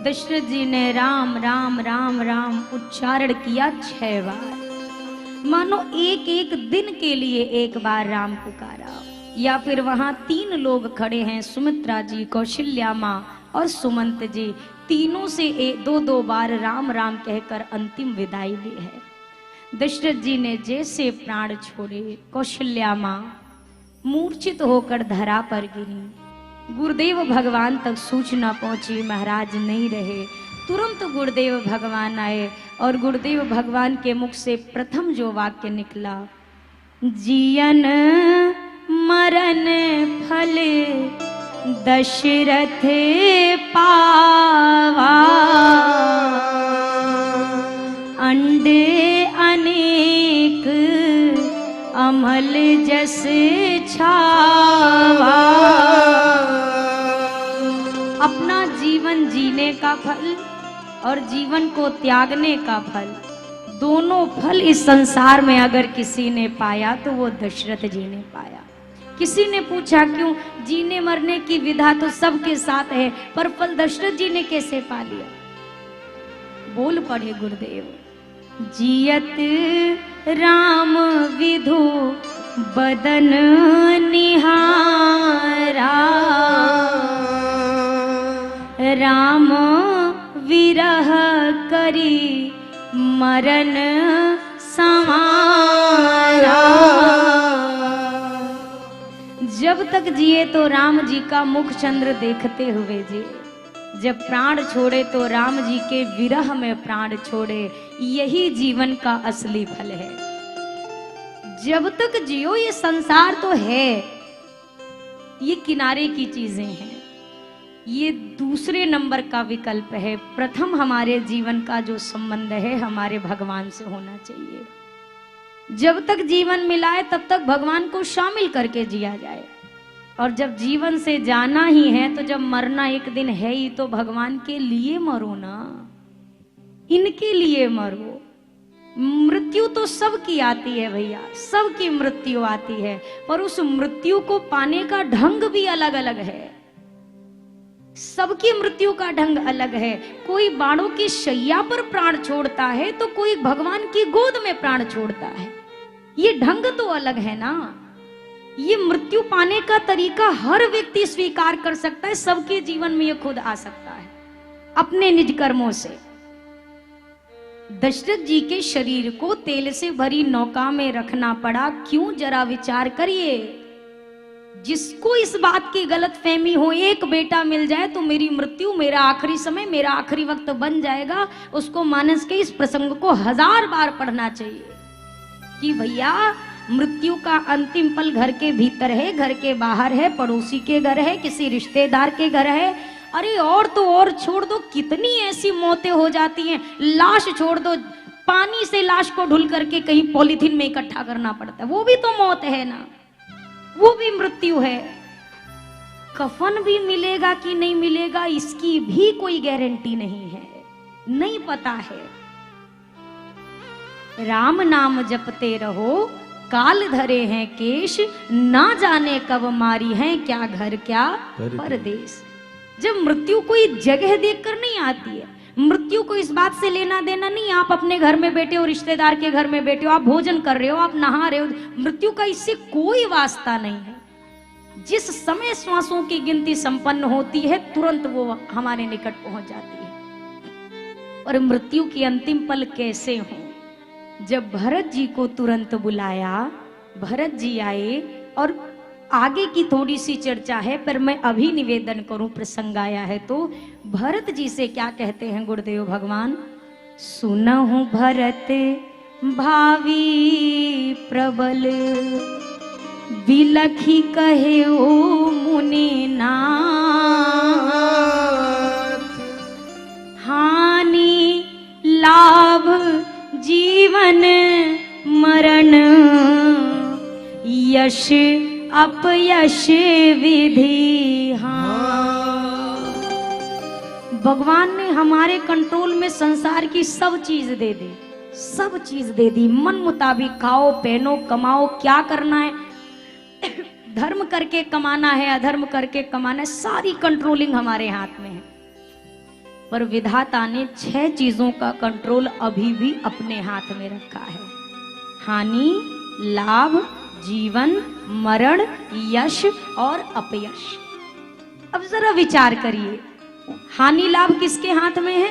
दशरथ जी ने राम राम राम राम उच्चारण किया 6 बार, मानो एक एक दिन के लिए एक बार राम पुकारा। या फिर वहां 3 लोग खड़े हैं, सुमित्रा जी, कौशल्या माँ और सुमंत जी, तीनों से 2-2 बार राम राम कहकर अंतिम विदाई ली है। दशरथ जी ने जैसे प्राण छोड़े, कौशल्या माँ मूर्छित होकर धरा पर गिरी। गुरुदेव भगवान तक सूचना पहुंची, महाराज नहीं रहे। तुरंत गुरुदेव भगवान आए और गुरुदेव भगवान के मुख से प्रथम जो वाक्य निकला, जियन मरण फल दशरथ पावा, अंडे अनेक अमल जस छावा। अपना जीवन जीने का फल और जीवन को त्यागने का फल, दोनों फल इस संसार में अगर किसी ने पाया तो वो दशरथ जी ने पाया। किसी ने पूछा क्यों, जीने मरने की विधा तो सबके साथ है, पर फल दशरथ जी ने कैसे पा लिया? बोल पड़े गुरुदेव, जियत राम विधु बदन निहारा, राम विरह करी मरण समारा। जब तक जिए तो राम जी का मुख चंद्र देखते हुए जिए, जब प्राण छोड़े तो राम जी के विरह में प्राण छोड़े। यही जीवन का असली फल है। जब तक जियो ये संसार तो है, ये किनारे की चीजें हैं, ये दूसरे नंबर का विकल्प है। प्रथम हमारे जीवन का जो संबंध है हमारे भगवान से होना चाहिए। जब तक जीवन मिला है तब तक भगवान को शामिल करके जिया जाए, और जब जीवन से जाना ही है तो जब मरना एक दिन है ही तो भगवान के लिए मरो ना, इनके लिए मरो। मृत्यु तो सबकी आती है भैया, सबकी मृत्यु आती है, पर उस मृत्यु को पाने का ढंग भी अलग अलग है। सबकी मृत्यु का ढंग अलग है। कोई बाणों की शैया पर प्राण छोड़ता है तो कोई भगवान की गोद में प्राण छोड़ता है। ये ढंग तो अलग है ना। ये मृत्यु पाने का तरीका हर व्यक्ति स्वीकार कर सकता है, सबके जीवन में ये खुद आ सकता है अपने निज कर्मों से। दशरथ जी के शरीर को तेल से भरी नौका में रखना पड़ा, क्यों? जरा विचार करिए। जिसको इस बात की गलत फहमी हो एक बेटा मिल जाए तो मेरी मृत्यु, मेरा आखिरी समय, मेरा आखिरी वक्त बन जाएगा, उसको मानस के इस प्रसंग को 1000 बार पढ़ना चाहिए कि भैया मृत्यु का अंतिम पल घर के भीतर है, घर के बाहर है, पड़ोसी के घर है, किसी रिश्तेदार के घर है। अरे और तो और छोड़ दो, कितनी ऐसी मौतें हो जाती हैं। लाश छोड़ दो, पानी से लाश को ढुल करके कहीं पॉलीथीन में इकट्ठा करना पड़ता है, वो भी तो मौत है ना, वो भी मृत्यु है। कफन भी मिलेगा कि नहीं मिलेगा इसकी भी कोई गारंटी नहीं है, नहीं पता है। राम नाम जपते रहो, काल धरे हैं केश, ना जाने कब मारी है क्या घर क्या परदेश। जब मृत्यु कोई जगह देखकर नहीं आती है, मृत्यु को इस बात से लेना देना नहीं, आप अपने घर में बैठे हो, रिश्तेदार के घर में बैठे हो, आप भोजन कर रहे हो, आप नहा रहे हो, मृत्यु का इससे कोई वास्ता नहीं है। जिस समय श्वासों की गिनती संपन्न होती है तुरंत वो हमारे निकट पहुंच जाती है। और मृत्यु की अंतिम पल कैसे हो? जब भरत जी को तुरंत बुलाया, भरत जी आए, और आगे की थोड़ी सी चर्चा है पर मैं अभी निवेदन करूं, प्रसंग आया है तो। भरत जी से क्या कहते हैं गुरुदेव भगवान? सुनहु भरत भावी प्रबल, बिलखी कहे ओ मुनि नाथ, हानि लाभ जीवन मरण, यश अपयश विधि। हाँ, भगवान ने हमारे कंट्रोल में संसार की सब चीज दे दी, सब चीज दे दी। मन मुताबिक खाओ, पहनो, कमाओ, क्या करना है, धर्म करके कमाना है, अधर्म करके कमाना है, सारी कंट्रोलिंग हमारे हाथ में है। पर विधाता ने 6 चीजों का कंट्रोल अभी भी अपने हाथ में रखा है। हानि, लाभ, जीवन, मरण, यश और अपयश। अब जरा विचार करिए, हानि लाभ किसके हाथ में है?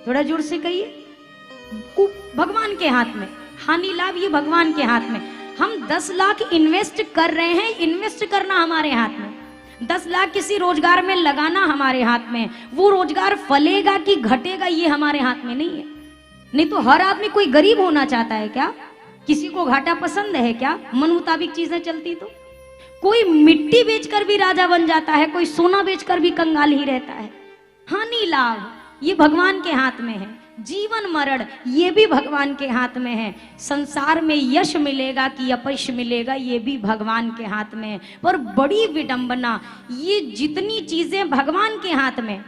थोड़ा जोर से कहिए। भगवान के हाथ में। हानि लाभ ये भगवान के हाथ में। हम 10 लाख इन्वेस्ट कर रहे हैं, इन्वेस्ट करना हमारे हाथ में। 10 लाख किसी रोजगार में लगाना हमारे हाथ में। वो रोजगार फलेगा कि घटेगा ये हमारे हाथ में नहीं है। नहीं तो हर आदमी, कोई गरीब होना चाहता है क्या? किसी को घाटा पसंद है क्या? मन मुताबिक चीजें चलती तो कोई मिट्टी बेचकर भी राजा बन जाता है, कोई सोना बेचकर भी कंगाल ही रहता है। हानि लाभ ये भगवान के हाथ में है। जीवन मरण ये भी भगवान के हाथ में है। संसार में यश मिलेगा कि अपयश मिलेगा ये भी भगवान के हाथ में है। पर बड़ी विडंबना, ये जितनी चीजें भगवान के हाथ में,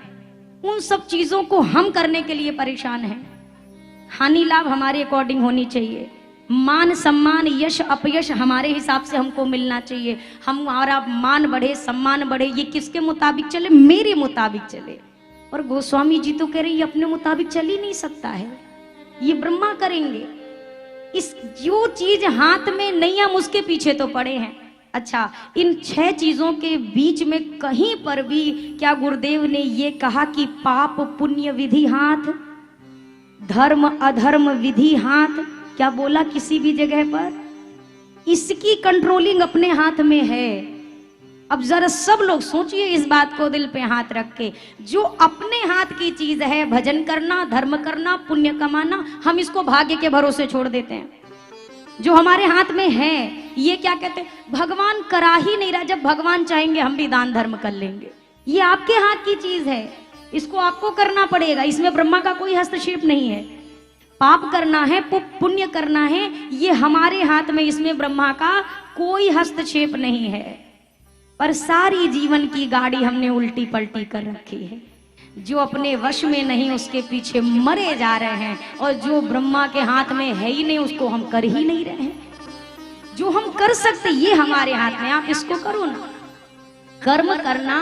उन सब चीजों को हम करने के लिए परेशान हैं। हानि लाभ हमारे अकॉर्डिंग होनी चाहिए। मान सम्मान यश अपयश हमारे हिसाब से हमको मिलना चाहिए। हमारा मान बढ़े, सम्मान बढ़े, ये किसके मुताबिक चले? मेरे मुताबिक चले। और गोस्वामी जी तो कह रहे ये अपने मुताबिक चल ही नहीं सकता है, ये ब्रह्मा करेंगे। इस जो चीज हाथ में नहीं, हम उसके पीछे तो पड़े हैं। अच्छा, इन 6 चीजों के बीच में कहीं पर भी क्या गुरुदेव ने ये कहा कि पाप पुण्य विधि हाथ, धर्म अधर्म विधि हाथ? क्या बोला किसी भी जगह पर? इसकी कंट्रोलिंग अपने हाथ में है। अब जरा सब लोग सोचिए इस बात को दिल पे हाथ रख के, जो अपने हाथ की चीज है, भजन करना, धर्म करना, पुण्य कमाना, हम इसको भाग्य के भरोसे छोड़ देते हैं। जो हमारे हाथ में है, ये क्या कहते हैं, भगवान करा ही नहीं रहा। जब भगवान चाहेंगे हम भी दान धर्म कर लेंगे। ये आपके हाथ की चीज है, इसको आपको करना पड़ेगा। इसमें ब्रह्मा का कोई हस्तक्षेप नहीं है। पाप करना है, पुण्य करना है, ये हमारे हाथ में, इसमें ब्रह्मा का कोई हस्तक्षेप नहीं है। पर सारी जीवन की गाड़ी हमने उल्टी पलटी कर रखी है। जो अपने वश में नहीं उसके पीछे मरे जा रहे हैं, और जो ब्रह्मा के हाथ में है ही नहीं उसको हम कर ही नहीं रहे हैं। जो हम कर सकते ये हमारे हाथ में, आप इसको करो ना। कर्म करना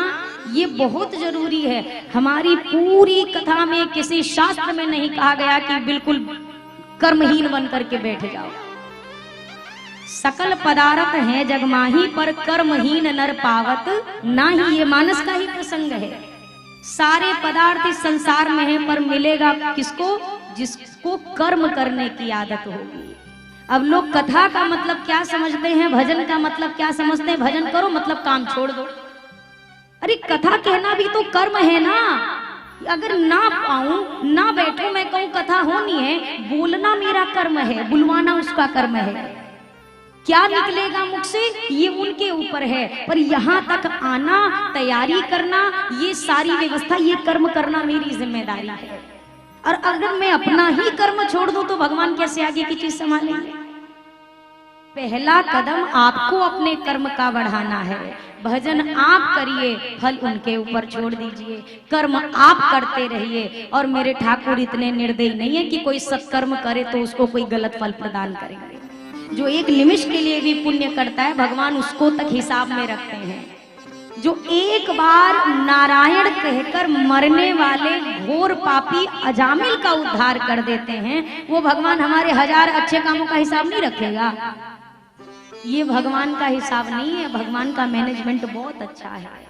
ये बहुत जरूरी है। हमारी पूरी कथा में किसी शास्त्र में नहीं कहा गया कि बिल्कुल कर्महीन बन करके बैठ जाओ। सकल पदार्थ है जगमाही, पर कर्महीन नर पावत नाही। ये मानस का ही प्रसंग है। सारे पदार्थ इस संसार में है, पर मिलेगा किसको? जिसको कर्म करने की आदत होगी। अब लोग कथा का मतलब क्या समझते हैं, भजन का मतलब क्या समझते हैं? भजन करो मतलब काम छोड़ दो। अरे कथा कहना भी तो कर्म है ना। अगर ना पाऊं, ना बैठूं, मैं कहूं कथा होनी है, बोलना मेरा कर्म है, बुलवाना उसका कर्म है। क्या निकलेगा मुख से ये उनके ऊपर है, पर यहाँ तक आना, तैयारी करना, ये सारी व्यवस्था, ये कर्म करना मेरी जिम्मेदारी है। और अगर मैं अपना ही कर्म छोड़ दूं तो भगवान कैसे आगे की चीज संभालेंगे? पहला कदम आपको अपने कर्म का बढ़ाना है। भजन आप करिए, फल उनके ऊपर छोड़ दीजिए। कर्म आप करते रहिए। और मेरे ठाकुर इतने निर्दयी नहीं है कि कोई सत्कर्म करे तो उसको कोई गलत फल प्रदान करेंगे। जो एक निमिष के लिए भी पुण्य करता है, भगवान उसको तक हिसाब में रखते हैं। जो एक बार नारायण कहकर मरने वाले घोर पापी अजामिल का उद्धार कर देते हैं, वो भगवान हमारे 1000 अच्छे कामों का हिसाब नहीं रखेगा? ये भगवान का हिसाब नहीं है। भगवान का मैनेजमेंट बहुत अच्छा है।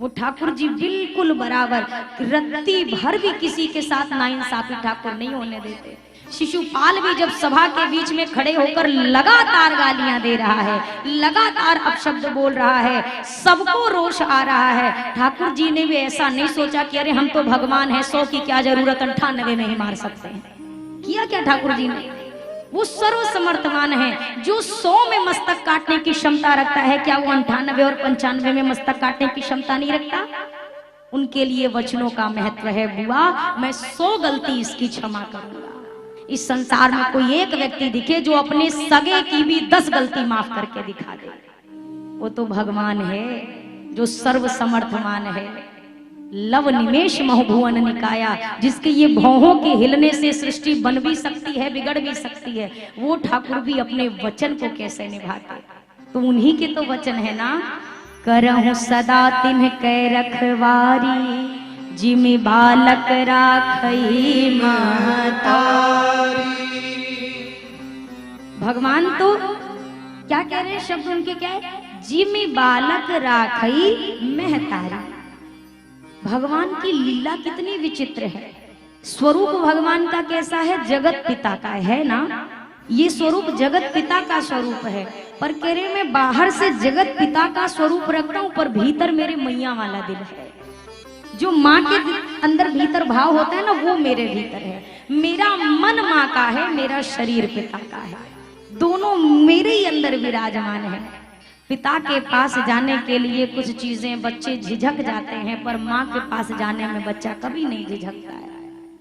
वो ठाकुर जी बिल्कुल बराबर, रत्ती भर भी किसी के साथ नाइंसाफी ठाकुर नहीं होने देते। शिशुपाल भी जब सभा के बीच में खड़े होकर लगातार गालियां दे रहा है, लगातार अपशब्द बोल रहा है, सबको रोष आ रहा है, ठाकुर जी ने भी ऐसा नहीं सोचा कि अरे हम तो भगवान हैं, 100 की क्या जरूरत, 98 नहीं मार सकते हैं। किया क्या ठाकुर जी ने? वो सर्वसमर्थवान है। जो 100 में मस्तक काटने की क्षमता रखता है, क्या वो 98 और 95 में मस्तक काटने की क्षमता नहीं रखता? उनके लिए वचनों का महत्व है। बुआ मैं 100 गलती इसकी क्षमा करूंगा। इस संसार में कोई एक व्यक्ति दिखे जो अपने सगे की भी 10 गलती माफ करके दिखा दे, वो तो भगवान है जो सर्वसमर्थवान है। लव निमेश महभुवन निकाया, जिसके ये भौहों के हिलने से सृष्टि बन भी सकती है, बिगड़ भी सकती है, वो ठाकुर भी अपने वचन को कैसे निभाते? तो उन्हीं के तो वचन है ना, करहूं सदा तिन्ह कै रखवारी, जिमि बालक राखई महतारी। भगवान तो क्या कह रहे हैं, शब्द उनके क्या है, जिमि बालक राखई महतारी। भगवान की लीला कितनी विचित्र है। स्वरूप भगवान का कैसा है, जगत पिता का है ना, ये स्वरूप जगत पिता का स्वरूप है। पर कह रहे मैं बाहर से जगत पिता का स्वरूप रखता हूं, पर भीतर मेरे मैया वाला दिल है। जो माँ के अंदर भीतर भाव होता है ना, वो मेरे भीतर है। मेरा मन माँ का है, मेरा शरीर पिता का है, दोनों मेरे ही अंदर विराजमान है। पिता के पास जाने के लिए कुछ चीजें बच्चे झिझक जाते हैं, पर माँ के पास जाने में बच्चा कभी नहीं झिझकता है।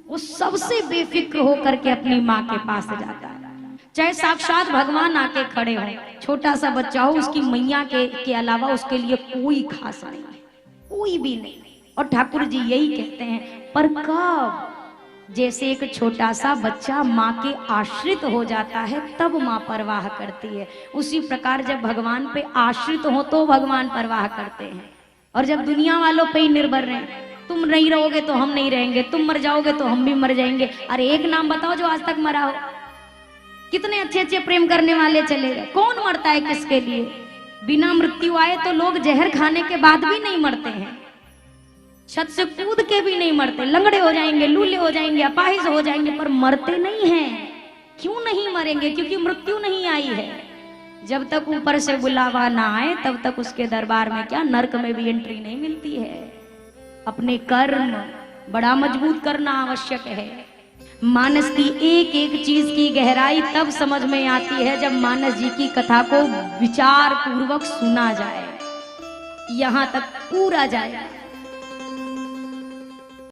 वो सबसे बेफिक्र होकर के अपनी माँ के पास जाता है। चाहे साक्षात भगवान आके खड़े हो, छोटा सा बच्चा हो, उसकी मैया के अलावा उसके लिए कोई खास नहीं है, कोई भी नहीं। और ठाकुर जी यही कहते हैं, पर कब, जैसे एक छोटा सा बच्चा माँ के आश्रित हो जाता है तब माँ परवाह करती है, उसी प्रकार जब भगवान पे आश्रित हो तो भगवान परवाह करते हैं। और जब दुनिया वालों पे ही निर्भर रहे, तुम नहीं रहोगे तो हम नहीं रहेंगे, तुम मर जाओगे तो हम भी मर जाएंगे। अरे एक नाम बताओ जो आज तक मरा हो। कितने अच्छे अच्छे प्रेम करने वाले चले गए, कौन मरता है किसके लिए। बिना मृत्यु आए तो लोग जहर खाने के बाद भी नहीं मरते हैं, छत से कूद के भी नहीं मरते, लंगड़े हो जाएंगे, लूले हो जाएंगे, अपाहिज हो जाएंगे, पर मरते नहीं हैं। क्यों नहीं मरेंगे, क्योंकि मृत्यु नहीं आई है। जब तक ऊपर से बुलावा ना आए तब तक उसके दरबार में क्या, नरक में भी एंट्री नहीं मिलती है। अपने कर्म बड़ा मजबूत करना आवश्यक है। मानस की एक एक चीज की गहराई तब समझ में आती है जब मानस जी की कथा को विचार पूर्वक सुना जाए, यहां तक पूरा जाए।